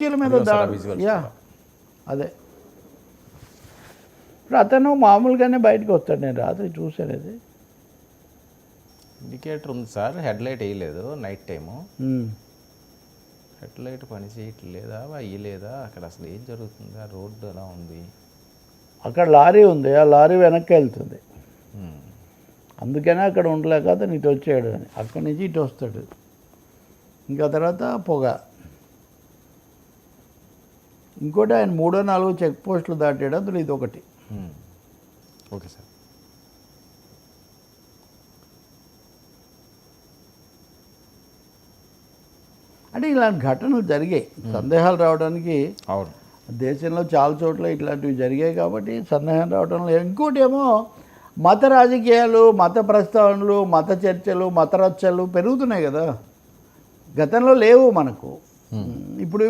రాజకీయాల మీద యా అదే ఇప్పుడు అతను మామూలుగానే బయటకు వస్తాడు. నేను రాత్రి చూశాను అది. ఇండికేటర్ ఉంది సార్, హెడ్ లైట్ వేయలేదు నైట్ టైము. హెడ్ లైట్ పని చేయట్లేదా వేయలేదా, అక్కడ అసలు ఏం జరుగుతుంది, ఆ రోడ్డు ఎలా ఉంది, అక్కడ లారీ ఉంది, ఆ లారీ వెనక్కి వెళ్తుంది. అందుకనే అక్కడ ఉండలేక అతను ఇటు వచ్చాడు అని. అక్కడి నుంచి ఇటు వస్తాడు. ఇంకా తర్వాత పొగ. ఇంకోటి ఆయన 3, 4 చెక్ పోస్టులు దాటాడు, అందులో ఇది ఒకటి. Okay sir. అంటే ఇలాంటి ఘటనలు జరిగాయి, సందేహాలు రావడానికి. అవును, దేశంలో చాలా చోట్ల ఇట్లాంటివి జరిగాయి కాబట్టి సందేహం రావడంలో. ఇంకోటి ఏమో మత రాజకీయాలు, మత ప్రస్తావనలు, మత చర్చలు, మత రచ్చలు పెరుగుతున్నాయి కదా. గతంలో లేవు మనకు. ఇప్పుడు